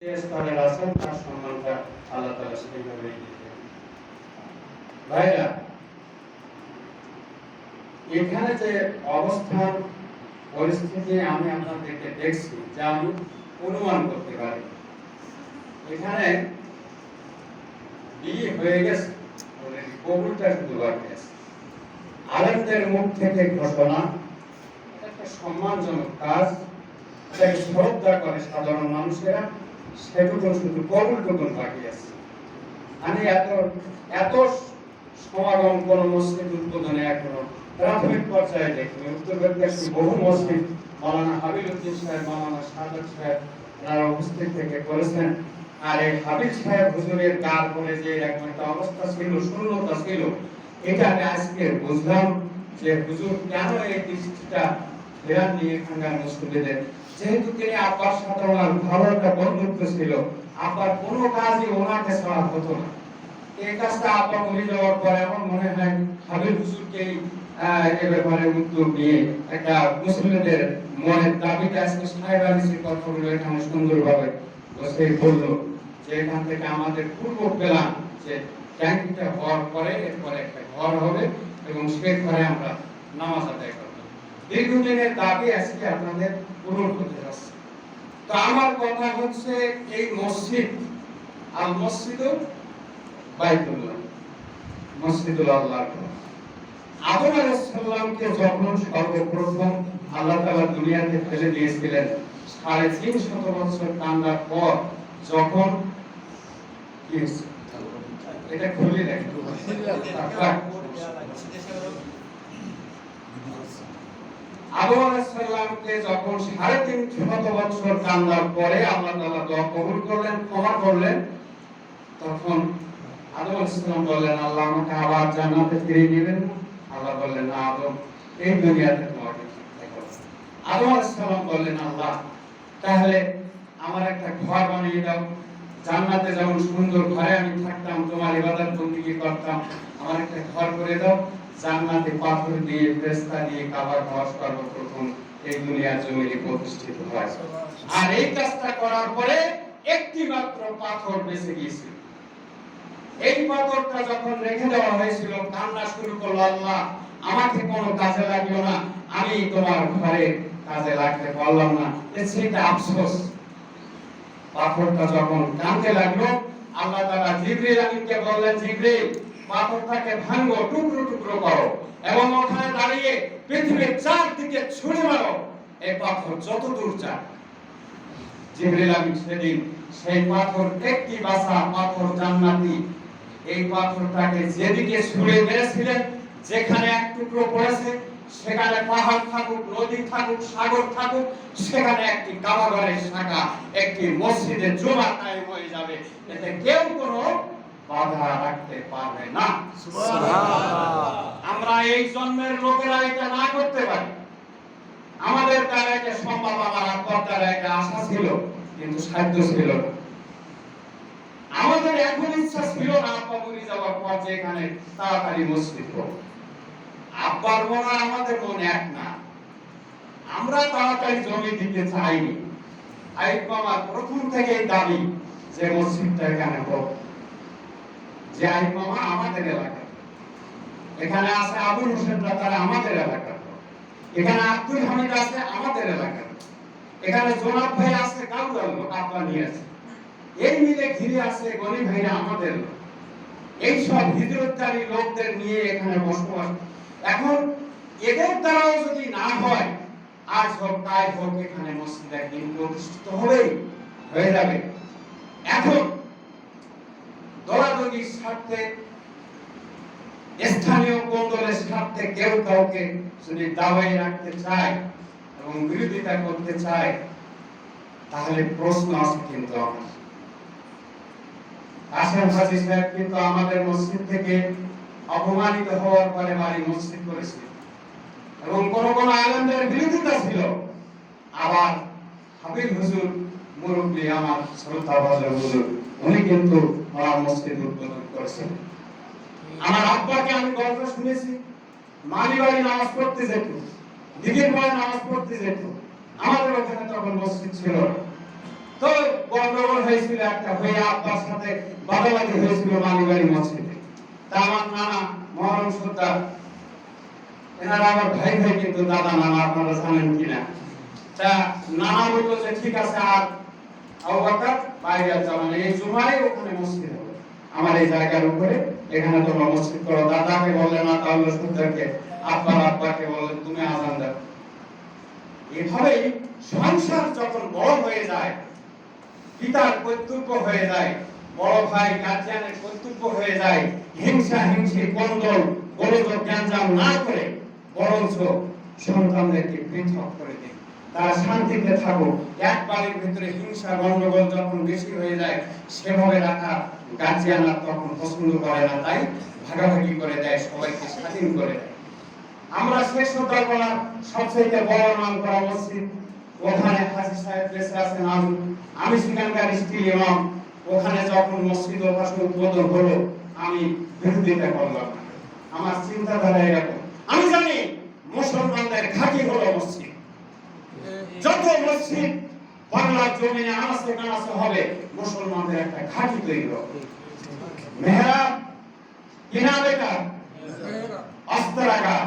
যে স্তরে আছেন তার সম্মানটা আল্লাহ তাআলা সেইভাবেই দিতেন। ভাইরা, এখানে যে অবস্থান পরিস্থিতি আমি আপনাদেরকে দেখছি, যা আমি অনুমান করতে পারি, এখানে বিয়ে হয়ে গেছে, কবুলটা শুধু বাকি আছে। আলেমদের মুখ থেকে ঘোষণা, একটা সম্মানজনক কাজ, এটাকে শ্রদ্ধা করে সাধারণ মানুষেরা, সেটুকু শুধু কবুলটুকু বাকি আছে। আমি এত সমাগম কোন মসজিদ উদ্বোধনে এখনো প্রাথমিক পর্যায়ে দেখিনি। উত্তরপ্রদেশে বহু মসজিদ মাওলানা হাবিবুদ্দিন সাহেব, মাওলানা সাদত সাহেব তারা উপস্থিত থেকে করেছেন। আর এই হাবিব সাহেব হুজুরের কার করে যে এরকম একটা অবস্থা ছিল, শূন্যতা ছিল, এটা আমি আজকে বুঝলাম যে হুজুর কেন এই দৃষ্টিটা ফেরান নিয়ে এখানকার মুসলিমদের। যেহেতু তিনি আব্বার সাথে ওনার ভালো একটা বন্ধুত্ব ছিল, আব্বার কোনো কাজই ওনাকে ছাড়া হতো না। এই কাজটা আব্বা মরে যাওয়ার পর এমন মনে হয় হাবিব হুজুরকেই এ ব্যাপারে উদ্যোগ নিয়ে একটা মুসলিমদের মনের দাবিটা আজকে সাহেব আলিসের কথাগুলো এখানে সুন্দরভাবে বসে বললো যে এখান থেকে আমাদের পূর্ব পেলাম যে ট্যাঙ্কিটা হওয়ার পরে এরপরে একটা ঘর হবে এবং সে ঘরে আমরা নামাজ আদায় করব। দীর্ঘদিনের দাবি আজকে আপনাদের পূরণ হতে যাচ্ছে। তো আমার কথা হচ্ছে, এই মসজিদ আল মসজিদুল বাইতুল্লাহ, মসজিদুল আল্লাহ, আদম আলাইহিস সালামকে যখন সর্বপ্রথম আল্লাহ তাআলা দুনিয়াতে ফেলে দিয়েছিলেন, 350 বছর কান্নার পর যখন এটা খুলে দেখেন, আদম আলাইহিস সালামকে যখন 350 বছর কান্নার পরে আল্লাহ তাআলা দোয়া কবুল করলেন, ক্ষমা করলেন, তখন আদম আলাইহিস সালাম বললেন, আল্লাহ আমাকে আবার জান্নাতে ফিরিয়ে নেবেন? আল্লাহ বললেন, না আদম, এই দুনিয়াতে তোমাকে থাকতে হবে। আদম আলাইহিস সালাম বললেন, আল্লাহ তাহলে আমার একটা ঘর বানিয়ে দাও, জান্নাতে যেমন সুন্দর ঘরে আমি থাকতাম, তোমার ইবাদত বন্দেগী করতাম, আমার একটা ঘর করে দাও, জান্নাতে পাথর দিয়ে ফেরেশতা দিয়ে কাবার ঘর সর্বপ্রথম এই দুনিয়ার জমিনে প্রতিষ্ঠিত হয়। আর এই কাজটা করার পরে একটি মাত্র পাথর বেঁচে গিয়েছিল। এই পাথরটা যখন রেখে দেওয়া হয়েছিল, কান্না শুরু করলো, আল্লাহ আমাকে কোনো কাজে লাগলো না, আমি তোমার ঘরে কাজে লাগতে পারলাম না, সেটা আফসোস। পাথরটা যখন কাঁদতে লাগলো, আল্লাহ তাআলা জিবরিল আমিনকে বললেন, জিবরিল পাথরটাকে ভাঙো, টুকরো টুকরো করো এবং ওখানে দাঁড়িয়ে পৃথিবীর চারদিকে ছুঁড়ে মারো, এই পাথর যত দূর যায়। জিবরিল আমিন সেদিন সেই পাথর, একটি বাসা পাথর জান্নাতি, এই পাথরটাকে যেদিকে ছুঁড়ে মেরেছিলেন, যেখানে এক টুকরো পড়েছে সেখানে পাহাড় থাকুক, নদী থাকুক, সাগর থাকুক, সেখানে একটি কাবাঘরের শাখা, একটি মসজিদে জুমা কায়েম হয়ে যাবে, এতে কেউ কোনো বাধা রাখতে পারবে না। সুবহানাল্লাহ। আমরা এই জন্মের লোকেরা এটা না করতে পারি। আমাদের দ্বারা এটা সম্ভব, আমার আব্বার দ্বারা এটা আশা ছিল, কিন্তু সাধ্য ছিল না। আমাদের এখন ইচ্ছা ছিল না আব্বা মরে যাওয়ার পর যে এখানে তাড়াতাড়ি মসজিদ হোক। আব্বার মনে আমাদের মনে এক না, আমরা তাড়াতাড়ি জমি দিতে চাইনি। আইব মামার প্রথম থেকেই দাবি যে মসজিদটা এখানে হোক। যে আইব মামা আমাদের এলাকা, এখানে আছে আবুল হোসেনরা, তারা আমাদের এলাকা, এখানে আব্দুল হামিদ আছে আমাদের এলাকা, এখানে জোনাব ভাই আছে গাউদাল লোক, আব্বা নিয়ে আছে, এই মিলে ঘিরে আছে গনি ভাইরা আমাদের লোক। এই সব হিজরতকারী লোকদের নিয়ে এখানে বসবাস। এখন এদের দ্বারাও যদি না হয়, আজ হোক তাই হোক, এখানে মসজিদ একদিন প্রতিষ্ঠিত হবেই, হয়ে যাবে। এখন দলাদলির স্বার্থে, স্থানীয় কোন্দলের স্বার্থে কেউ কাউকে যদি দাবাই রাখতে চায় এবং বিরোধিতা করতে চায়, তাহলে প্রশ্ন আছে কিন্তু আমার। আশরাফ হাজী সাহেব কিন্তু আমাদের মসজিদ থেকে অপমানিত হওয়ার পরে বাড়ি মসজিদ করেছে এবং কোন কোন আলেমদের বিরোধিতা ছিল। আবার হাবিব হুজুর মুরব্বী, আমার শ্রদ্ধাভাজন হুজুর, উনি কিন্তু আমার মসজিদ উদ্বোধন করেছেন। আমার আব্বাকে আমি গল্প শুনেছি, মালিবাড়ি নামাজ পড়তে যেত, দিঘির পাড়ে নামাজ পড়তে যেত, আমাদের ওখানে তখন মসজিদ ছিল না। তো গন্ডগোল হয়েছিল একটা, হয়ে আব্বার সাথে বাদাবাদি হয়েছিল মালিবাড়ি মসজিদে। তা আমার নানা মহরম সর্দার, এনারা আমার ভাই ভাই কিন্তু দাদা নানা, আপনারা জানেন কিনা। তা নানা বললো যে ঠিক আছে, আর আবু বকর বাইরে যাবেন, এই জুমায় ওখানে মসজিদ হবে আমার এই জায়গার উপরে, এখানে তোমরা মসজিদ করো। দাদাকে বললেন না, তাহলে সর্দারকে, আব্বাকে বললেন তুমি আজান দাও। এভাবেই সংসার যখন বড় হয়ে যায়, পিতার কর্তব্য হয়ে যায়, বড় ভাই গার্জিয়ানের কর্তব্য হয়ে যায়, হিংসা হিংসি কন্দল গোলযোগ গ্যাঞ্জাম না করে বরঞ্চ সন্তানদেরকে পৃথক করে দেয়, তারা শান্তিতে থাকুক। এক বাড়ির ভিতরে হিংসা গন্ডগোল যখন বেশি হয়ে যায়, সেভাবে রাখা গার্জিয়ানরা তখন পছন্দ করে না, তাই ভাগাভাগি করে দেয়, সবাইকে স্বাধীন করে দেয়। আমরা শেষ সকালবেলা সবচেয়ে বড় নাম করা মসজিদ, ওখানে হাজী সাহেব বেঁচে আছেন আজও, আমি সেখানকার স্ত্রী ইমাম। ওখানে যখন মসজিদ ও ভাষণ উদ্বোধন হলো, আমি বিরোধিতা করলাম না। আমার চিন্তাধারা এরকম, আমি জানি মুসলমানদের ঘাঁটি হলো মসজিদ। যত মসজিদ বাংলার জমিনে আনাচে কানাচে হবে, মুসলমানদের একটা ঘাঁটি তৈরি হবে। মেহরাব কিনা বেকার অস্ত্রাগার,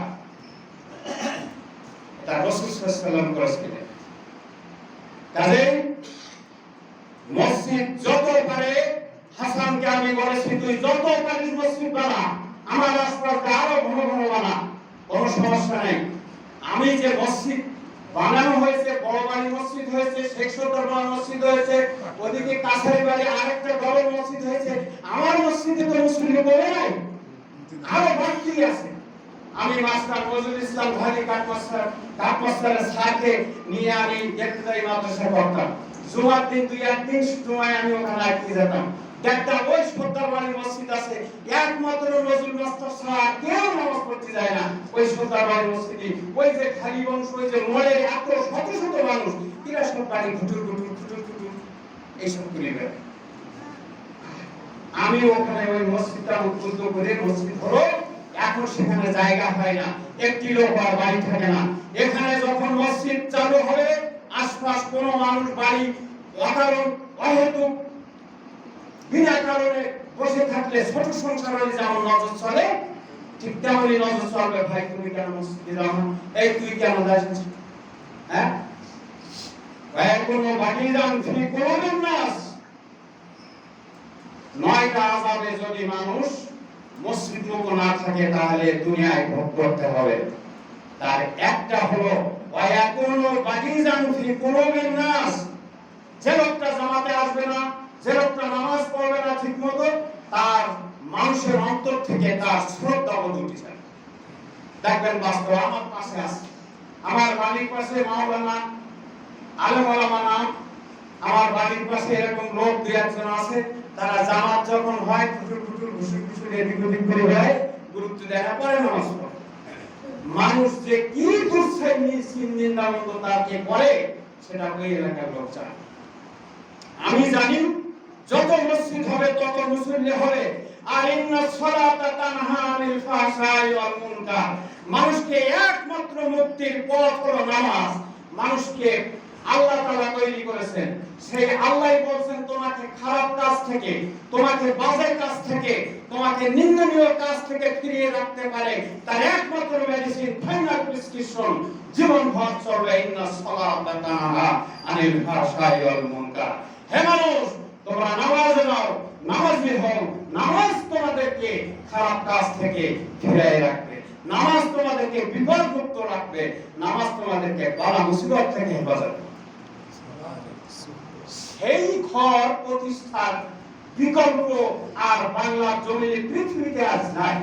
এটা রাসূল সাল্লাল্লাহু আলাইহি ওয়াসাল্লাম করেছিলেন। কাজেই মসজিদ যত পারে, হাসানকে আমি বলেছি তুই যত পারিস মসজিদ বানা, আমার রাস্তাতে আরো ঘন ঘন বানা, কোনো সমস্যা নেই। আমি যে মসজিদ বানানো হয়েছে, বড় বাড়ি মসজিদ হয়েছে, শেখ সদরবাড়ি মসজিদ হয়েছে, ওদিকে কাছারি বাড়ি আরেকটা বড় মসজিদ হয়েছে, আমার মসজিদে তো মুসলিম বলে নাই, আরো বাকি আছে। আমি মাস্টার নজরুল ইসলাম ভাই কাঠমাস্টারের সাথে নিয়ে আমি দেখতে যাই, মাদ্রাসা করতাম। জুমার দিন দুই একদিন জুমায় আমি ওখানে আটকে যেতাম, দেখতাম ওই সদরবাড়ি মসজিদ আছে, একমাত্র নজরুল মাস্টার ছাড়া কেউ নামাজ পড়তে যায় না ওই সদরবাড়ি মসজিদে। ওই যে খালি বংশ, ওই যে মোড়ে এত শত শত মানুষ, এরা সব বাড়ি ঘুটুর ঘুটুর ঘুটুর ঘুটুর এইসব করে বেড়ায়। আমি ওখানে ওই মসজিদটা উদ্বুদ্ধ করে, মসজিদ হলো, এখন সেখানে জায়গা হয় না, একটি লোক আর বাড়ি থাকে না। এখানে যখন মসজিদ চালু হবে, আশপাশ কোন মানুষ বাড়ি অকারণ অহেতুক বিনা কারণে বসে থাকলে ছোট সংসার হলে যেমন নজর চলে, ঠিক তেমনই নজর চলবে। ভাই তুমি কেন মসজিদে যাও না, এই তুই কেন যাস, হ্যাঁ ভাই কোনো বাকি যান ফি করবেন না। 9টা আযাবে যদি মানুষ মসজিদ না থাকে, তাহলে দুনিয়ায় ভোগ করতে হবে। তার একটা হলো ওয়ায়াকুনু বাগিজান ফি কুলুবিন নাস, যে লোকটা জামাতে আসবে না, যে লোকটা নামাজ পড়বে না ঠিকমতো, তার মানুষের অন্তর থেকে তার শ্রদ্ধা বোধ উঠে যায়। দেখবেন বাস্তব আমার পাশে আছে, আমার বাড়ির পাশে মাওলানা আলেম ওলামা নাম, আমার বাড়ির পাশে এরকম লোক দুই একজন আছে, তারা জামাত যখন হয় ফুটুর ফুটুর ঘুষুর ঘুষুর এদিক ওদিক করে হয়, গুরুত্ব দেয় না, পরে নামাজ পড়ে। মানুষ যে কি দুঃসাই নিন্দামন্দ তাকে করে, সেটা ওই এলাকার লোক জানে। আমি জানি যত মসজিদ হবে তত মুসল্লি হবে। আর ইন্নাস সালাতা তানহা আনিল ফাহশাই ওয়াল মুনকার, মানুষকে একমাত্র মুক্তির পথ হলো নামাজ। মানুষকে আল্লাহ তাআলা তৈরি করেছেন, সেই আল্লাহই বলেন তোমাকে খারাপ কাজ থেকে, তোমাকে বাজে কাজ থেকে, তোমাকে নিন্দনীয় কাজ থেকে ফিরিয়ে রাখতে পারে। তার একমাত্র মেডিসিন, ফাইনাল প্রেসক্রিপশন, জীবন ভর চলবে ইন্নাস সালাতা তানহা আনিল ফাহশাই ওয়াল মুনকার। হে মানুষ, তোমরা নামাজে যাও, নামাজি হও। নামাজ তোমাদেরকে খারাপ কাজ থেকে ফিরিয়ে রাখবে, নামাজ তোমাদেরকে বিপদমুক্ত রাখবে, নামাজ তোমাদেরকে বালা মুসিবত থেকে হেফাজত করবে। সেই ঘর প্রতিষ্ঠার বিকল্প আর বাংলার জমিনে পৃথিবীতে আজ নাই।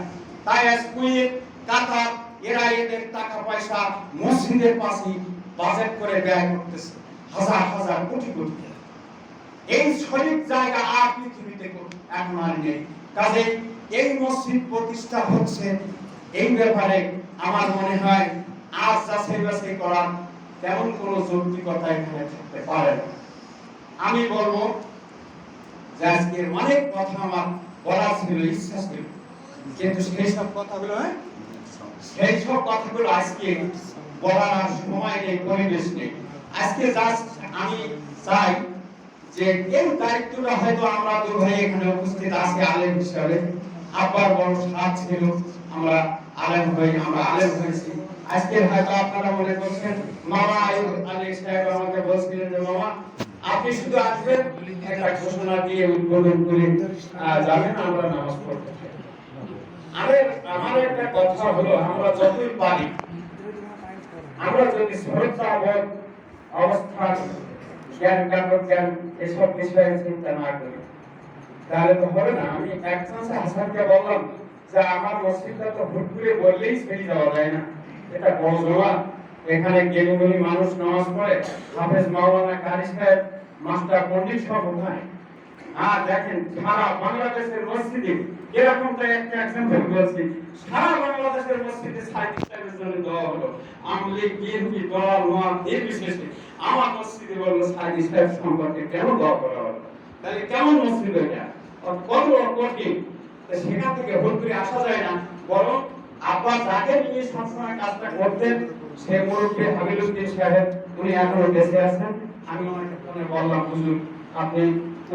তাই আজ কুয়েত, কাতার এরা এদের টাকা পয়সা মসজিদের পাশে বাজেট করে ব্যয় করতেছে, হাজার হাজার কোটি কোটি। এই শরীফ জায়গা আর পৃথিবীতে এখন আর নেই। কাজে এই মসজিদ প্রতিষ্ঠা হচ্ছে, এই ব্যাপারে আমার মনে হয় আজ যাচাই বাছাই করার তেমন কোনো যৌক্তিকতা এখানে থাকতে পারে না। আমি বলবো যে আজকের অনেক কথা আমার বলার ছিল, ইচ্ছা ছিল, কিন্তু সেই সব কথাগুলো আজকে বলার সময় নেই, পরিবেশ নেই। আজকে জাস্ট আমি চাই যে এই দায়িত্বটা হয়তো আমরা দুই ভাই এখানে উপস্থিত আছি আলেম হিসাবে, আব্বার বড় সাথ ছিল আমরা আলেম হয়েছি। আজকে হয়তো আপনারা মনে করছেন মামা আইয়ুব আলী সাহেব আমাকে বলছিলেন যে মামা আপনি শুধু আসবেন, একটা ঘোষণা দিয়ে উদ্বোধন করে যাবেন, আমরা নামাজ পড়তে। আমার একটা কথা হলো, আমরা যতই পারি আমরা যদি শ্রদ্ধাবোধ অবস্থান জ্ঞান জ্ঞান এসব বিষয়ে চিন্তা না করি তাহলে তো হবে না। আমি এক চান্সে হাসানকে বললাম যে আমার মসজিদটা তো হুট করে বললেই ছেড়ে যাওয়া যায় না, এটা বড় জমা, এখানে গেলি মানুষ নামাজ পড়ে, হাফেজ মাওলানা কারি সাহেব মাস্টার পণ্ডিত সব ওখানে। আর দেখেন সারা বাংলাদেশের মসজিদে এরকম তো একটা এক্সাম্পল বলছি, সারা বাংলাদেশের মসজিদে সাইকেল সাহেবের জন্য দেওয়া হলো, আমলি বিএনপি দল মত নির্বিশেষে আমার মসজিদে বললো সাইকেল সাহেব সম্পর্কে কেন দোয়া করা হলো, তাহলে কেমন মসজিদ এটা, কত কঠিন। সেখান থেকে হুট করে আসা যায় না, বরং আব্বা যাকে নিয়ে সবসময় কাজটা করতেন সে মুরব্বী হাবিলুদ্দিন সাহেব, উনি এখনো বেঁচে আছেন। আমি ওনাকে ফোনে বললাম হুজুর আপনি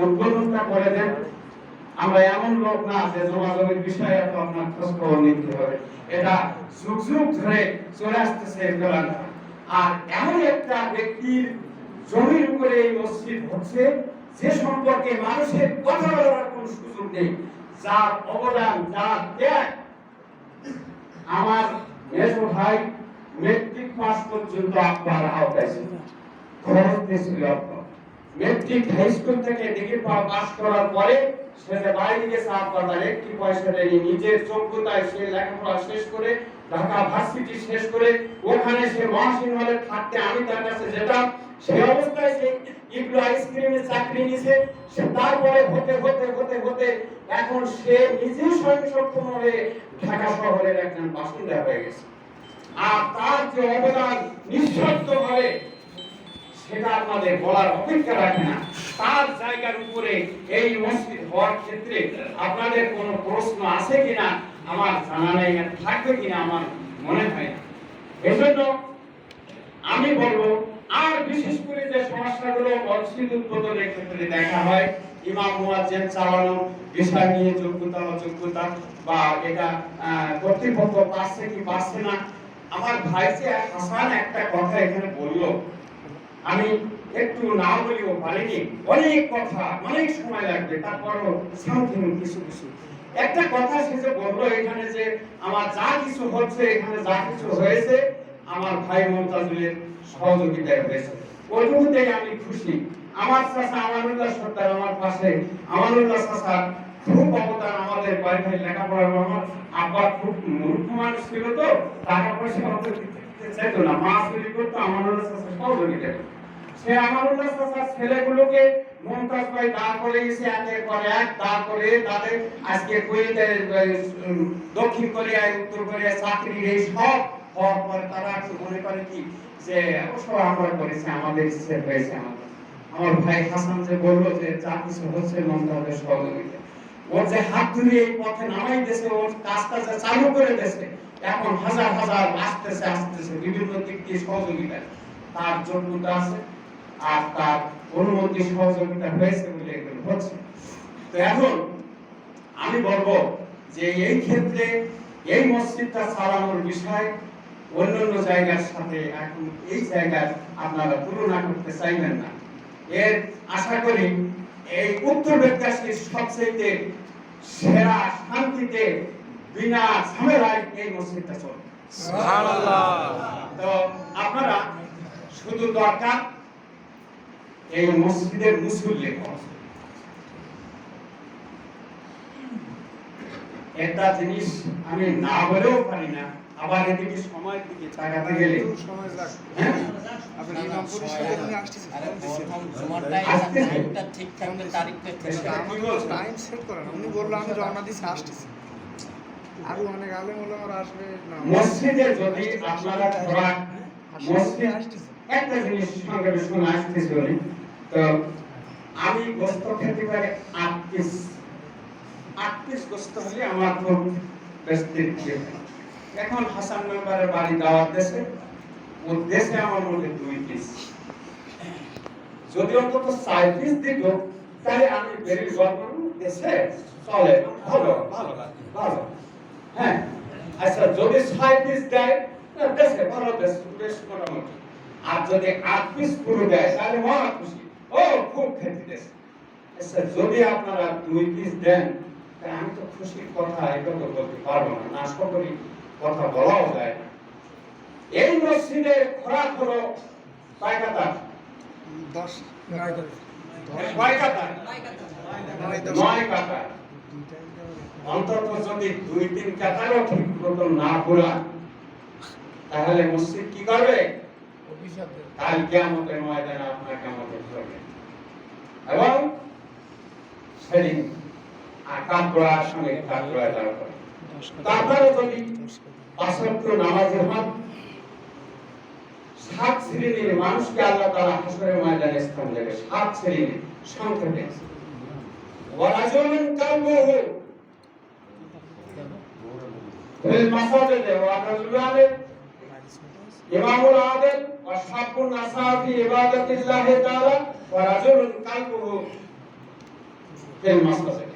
উদ্বোধনটা করে দেন, আমরা এমন লোক না যে যোগাযোগের বিষয়ে এত আপনার খোঁজ খবর নিতে হবে, এটা যুগ যুগ ধরে চলে আসতেছে কোরআন। আর এমন একটা ব্যক্তির জমির উপরে এই মসজিদ হচ্ছে যে সম্পর্কে মানুষের কথা বলার কোনো সুযোগ নেই, যার অবদান যার ত্যাগ। আমার মেজো ভাই মেট্রিক পাস পর্যন্ত আব্বার আওতায় ছিল, খরচ দিয়েছিল আব্বা। মেট্রিক হাই স্কুল থেকে ডিগ্রি পাস করার পরে সে যে বাইরে গেছে আব্বার একটি পয়সা দেয়নি, নিজের যোগ্যতায় সে লেখাপড়া শেষ করে ঢাকা ভার্সিটি শেষ করে ওখানে সে মহাসিংহলে থাকতে আমি তার কাছে যেতাম, সেই অবস্থায় সে ইবলু আইসক্রিমে চাকরি নিছে। সে তারপরে হতে হতে হতে হতে এখন সে নিজে স্বয়ংসম্পূর্ণ হয়ে ঢাকা শহরের একজন বাসিন্দা হয়ে গেছে। আর তার যে অবদান নিঃশর্তভাবে সেটা আপনাদের বলার অপেক্ষা রাখে না। তার জায়গার উপরে এই মসজিদ হওয়ার ক্ষেত্রে আপনাদের কোনো প্রশ্ন আছে কিনা আমার জানা নেই, থাকবে কিনা আমার মনে হয় না। এজন্য আমি বলবো, আর বিশেষ করে যে সমস্যাগুলো মসজিদ উদ্বোধনের ক্ষেত্রে দেখা হয়, ইমাম মুয়াজ্জিন চালানো বিষয় নিয়ে যোগ্যতা অযোগ্যতা বা এটা কর্তৃপক্ষ পাচ্ছে কি পাচ্ছে না। আমার ভাই যে হাসান একটা কথা এখানে বললো, আমি একটু না বলেও পারিনি, অনেক কথা অনেক সময় লাগবে, তারপরও সামথিং কিছু একটা কথা সে যে বললো এখানে যে আমার যা কিছু হচ্ছে এখানে যা কিছু হয়েছে আমার ভাই মুমতাজুলের সহযোগিতায় হয়েছে, ওইটুকুতেই আমি খুশি। আমার চাচা আমানুল্লাহ সর্দার আমার পাশে, আমানুল্লাহ চাচা খুব অবদান আমাদের বাড়িতে লেখাপড়ার। আমার আব্বা খুব মূর্খ মানুষ ছিল, তো টাকা পয়সা অত দিতে চাইতো না, মা চুরি করতো, আমানুল্লাহ চাচা সহযোগিতা করতো। সে আমানুল্লাহ চাচার ছেলেগুলোকে মুমতাজ ভাই দাঁড় করে গেছে একের পর এক, তারপরে তাদের আজকে কুয়েতে দক্ষিণ কোরিয়ায় উত্তর কোরিয়ায় চাকরির এই সব হওয়ার পরে তারা একটু মনে করে কি যে অবশ্য আমরা করেছি, আমাদের ইচ্ছে হয়েছে। আমার ভাই হাসান যে বললো যে যা কিছু হচ্ছে মুমতাজের সহযোগিতা, ওর যে হাত ধরে এই পথে নামাই দিয়েছে, ওর কাজটা যে চালু করে দিয়েছে, এখন হাজার হাজার আসতেছে বিভিন্ন দিক দিয়ে সহযোগিতা, তার যোগ্যতা আছে আর তার অনুমতি সহযোগিতা হয়েছে বলে এগুলো হচ্ছে। তো এখন আমি বলবো যে এই ক্ষেত্রে এই মসজিদটা চালানোর বিষয় অন্যান্য জায়গার সাথে এখন এই জায়গায় আপনারা তুলনা করতে চাইবেন না। এর আশা করি এই উত্তর বেদকাশীর সবচেয়ে সেরা শান্তিতে বিনা ঝামেলায় এই মসজিদটা চলবে। সুবহানাল্লাহ। তো আপনারা শুধু দরকার এই মসজিদের মুসল্লি হওয়া। একটা জিনিস আমি না বলেও পারি না, আবার এদিকে সময়ের দিকে তাকাতে গেলে সময় লাগে। আপনি ইমাম পরিষদের নিয়ে আসছেন, আরে প্রথম জুমার টাইমটা ঠিক থাকবে, তারিখটা ঠিক থাকবে, টাইম সেট করেন। উনি বললো আমি রওনা দিছি আসতেছি, আর অনেক আলেম ওলামারা আসবে না। মসজিদে যদি আপনারা ধরা মসজিদে আসতেছে একটা জিনিস সঙ্গে শুনে আসতেছি বলি, তো আমি গোস্ত খেতে পারি 8 পিস গোস্ত হলে আমার খুব ব্যস্ত। এখন হাসান মেম্বারের বাড়ি দাওয়াত দেশে, ও দেশে আমার মধ্যে 2 পিস। যদি অন্তত 4 পিস দিত তাহলে আমি বেরিয়ে গল্প দেশে চলে ভালো ভালো ভালো। হ্যাঁ আচ্ছা, যদি 6 পিস দেয় দেশে ভালো, দেশ বেশ মোটামুটি। আর যদি 8 পিস পুরো দেয় তাহলে মহা খুশি, ও খুব খেতে দেশ। আচ্ছা, যদি আপনারা 2 পিস দেন তাহলে আমি তো খুশির কথা এটা তো বলতে পারবো না, না সকলই কথা বলাও যায় না। এই মসজিদের খোরাক হলো কয় কাতার? 10 কয় কাতার? 9 কাতার। অন্তত যদি 2-3 কাতারও ঠিক মতো না পুরা তাহলে মসজিদ কি করবে? কাল কিয়ামতের ময়দানে আপনাকে আমাদের ধরবে এবং সেদিন কাকড়া সঙ্গে কাকড়া যাবে। তারপরে যদি 5 ওয়াক্ত নামাজি হন, 7 শ্রেণীর মানুষকে আল্লাহ তাআলা হাসরের ময়দানে স্থান দেবে। 7 শ্রেণীর সংক্ষেপে ওয়ারাজুলুন কালবুহু ফিল মাসাজিদ ওয়ারাজুলান ইমামুল আদিল ওয়া শাবুন নাসা ফি ইবাদাতিল্লাহ তাআলা ওয়ারাজুলুন কালবুহু ফিল মাসাজিদ।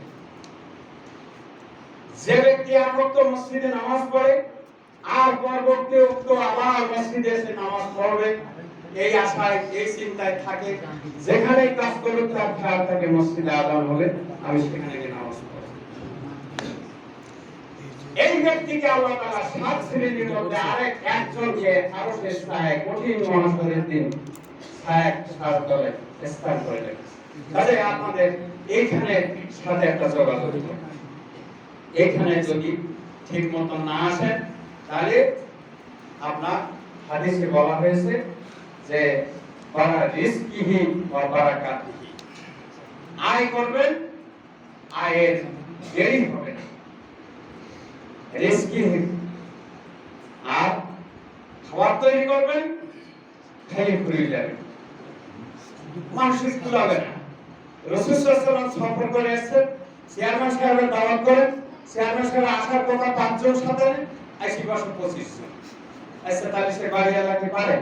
যে ব্যক্তি এক ওয়াক্ত মসজিদে নামাজ পড়ে আর পরবর্তী ওয়াক্ত আবার মসজিদে এসে নামাজ পড়বে, এই আশায় এই চিন্তায় থাকে, যেখানেই কাজ করুক তার খেয়াল থাকে মসজিদে আযান হলে আমি সেখানে গিয়ে নামাজ পড়ব। এই ব্যক্তিকে আল্লাহ তাআলা 7 শ্রেণীর মধ্যে আরেক একজনকে আরো চেষ্টায় কঠিন মহাসরের দিন ছায়ার তলে স্থান করে দেবে। তাহলে আপনাদের এইখানে সাথে একটা যোগাযোগ, এখানে যদি ঠিক মতো না আসেন তাহলে আপনার হাদিসে বলা হয়েছে যে বারা রিজকিহি ওয়া বারাকাতিহি, আয় করবেন আয়ের দেরি হবে না, রিজকিহি, আর খাবার তৈরি করবেন খেয়ে ফুরিয়ে যাবে, মানুষের কুলাবে না। রাসূল সাল্লাল্লাহু আলাইহি ওয়াসাল্লাম সফর করে এসেছেন, চেয়ারম্যান সাহেবের দাওয়াত করেন, চেয়ারম্যান সাহেব আসার কথা 5 জন সাথে, আইসি বসে 25 জন। আচ্ছা, তাহলে সে বাড়ি এলাকায় পারে?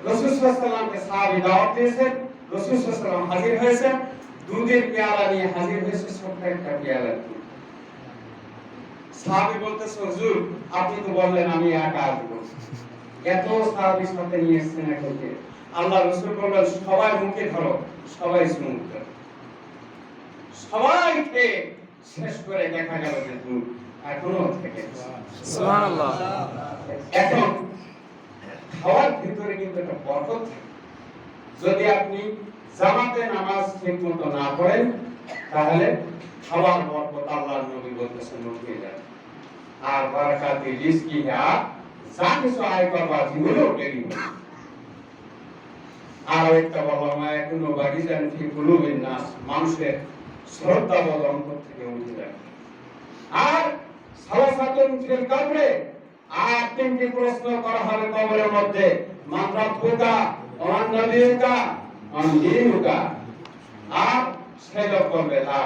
রাসূল সাল্লাল্লাহু আলাইহি ওয়াসাল্লামকে সাহাবী দাওয়াত দিয়েছেন, রাসূল সাল্লাল্লাহু আলাইহি ওয়াসাল্লাম হাজির হয়েছেন, দুধের পেয়ালা নিয়ে হাজির হয়েছে, ছোট্ট একটা পেয়ালা। সাহাবী বলতেছে, হুজুর আপনি তো বললেন আমি একা আসবো, এত সাহাবী সাথে নিয়ে এসেছেন এখনকে। আল্লাহ রাসূল বললেন সবাই মুখে ধরো, সবাই মুখ ধরো। সবাইকে শেষ করে দেখা গেল যে দুধ এখনো থেকে। সুবহানাল্লাহ। এখন খাওয়ার ভিতরে কিন্তু একটা বরকত থাকে। যদি আপনি জামাতে নামাজ ঠিকমতো না পড়েন তাহলে খাবার বরকত আল্লাহর নবী বলতেছেন লুকিয়ে যাবে। আর বারাকাতি রিজকিহা, যা কিছু আয় করবা জীবনেও দেরি হবে। আর একটা বলা হয় এখনো বাগিজান ফি কুলুবিন নাস, মানুষের শ্রদ্ধা বল অন্তর থেকে উঠে যায়। আর সালাসাতুন ফিল কবরে, আর 3টি প্রশ্ন করা হবে কবরের মধ্যে, মান রাব্বুকা ওয়া নবিয়ুকা ওয়া দীনুকা। আর সে করবে না।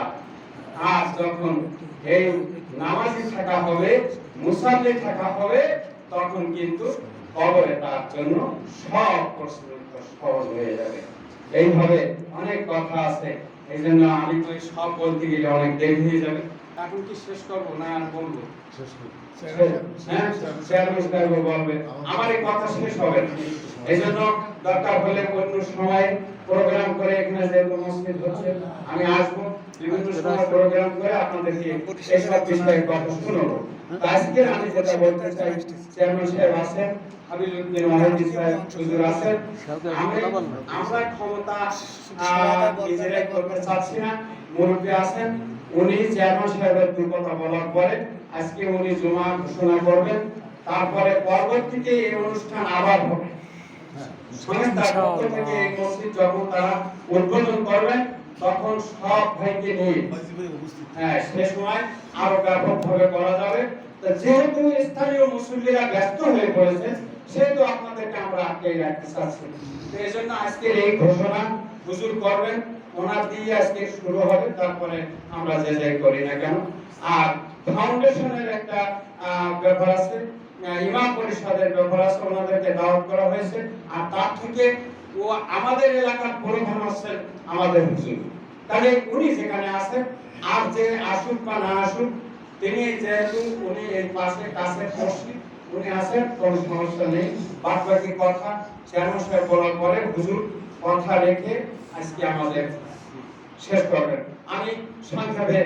আর যখন এই নামাজি থাকা হবে, মুসাল্লি থাকা হবে, তখন কিন্তু কবরে তার জন্য সব প্রশ্ন সহজ হয়ে যাবে। এইভাবে অনেক কথা আছে, এই জন্য আমি তো সব বলতে গেলে অনেক দেরি হয়ে যাবে। এখন কি শেষ করবো না আর বলবো? আমার এই কথা শেষ হবে না। এই জন্য দরকার হলে অন্য সময় প্রোগ্রাম করে, এখানে যেহেতু মসজিদ হচ্ছে আমি আসবো, বিভিন্ন সময় প্রোগ্রাম করে আপনাদেরকে এইসব বিষয়ে কথা শোনাবো। আজকে আমি যেটা বলতে চাই, চেয়ারম্যান সাহেব আছেন, হাবিবুদ্দিন ওয়াহিদি সাহেব হুজুর আছেন, আমরা ক্ষমতা নিজেরাই করতে চাচ্ছি না, মুরব্বী আছেন, উনি চেয়ারম্যান সাহেবের দুই কথা বলার পরে আজকে উনি জুমা ঘোষণা করবেন, তারপরে পরবর্তীতে এই অনুষ্ঠান আবার হবে। সংস্থার পক্ষ থেকে এই মসজিদ যখন তারা উদ্বোধন করবেন তখন সব ভাইকে নিয়ে সে সময় আরো ব্যাপকভাবে করা যাবে। যেহেতু স্থানীয় মুসল্লিরা ব্যস্ত হয়ে পড়েছে, সেহেতু আপনাদেরকে আমরা আটকে রাখতে চাচ্ছি। এই জন্য আজকের এই ঘোষণা হুজুর করবেন, ওনার দিয়ে আজকে শুরু হবে, তারপরে আমরা যে যাই করি না কেন। আর ফাউন্ডেশনের একটা ব্যাপার আছে, ইমাম পরিষদের ব্যাপার আছে, ওনাদেরকে দাওয়াত করা হয়েছে। আর তার থেকে ও আমাদের এলাকার প্রধান হচ্ছেন আমাদের হুজুর। তাহলে উনি যেখানে আছেন আর যে আসুক বা না আসুক, তিনি যেহেতু উনি এই পাশে কাছে পড়ছি, উনি আছেন, কোনো সমস্যা নেই। বাদ বাকি কথা চেয়ারম্যান সাহেব বলার পরে হুজুর কথা রেখে আজকে আমাদের শেষ করবেন। আমি সংক্ষেপে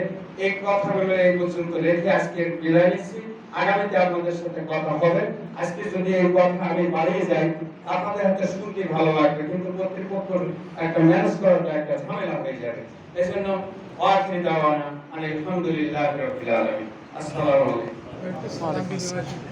এই কথাগুলো এই পর্যন্ত রেখে আজকে বিদায় নিচ্ছি। আগামীতে আপনাদের সাথে কথা হবে। আজকে যদি এই কথা আমি বাড়িয়ে যাই, আপনাদের হাতে শুনতে ভালো লাগবে, কিন্তু কর্তৃপক্ষ একটা ম্যানেজ করাটা একটা ঝামেলা হয়ে যাবে। এই জন্য ওয়াখির দাওয়ানা আলহামদুলিল্লাহি রাব্বিল আলামিন। আসসালামু আলাইকুম।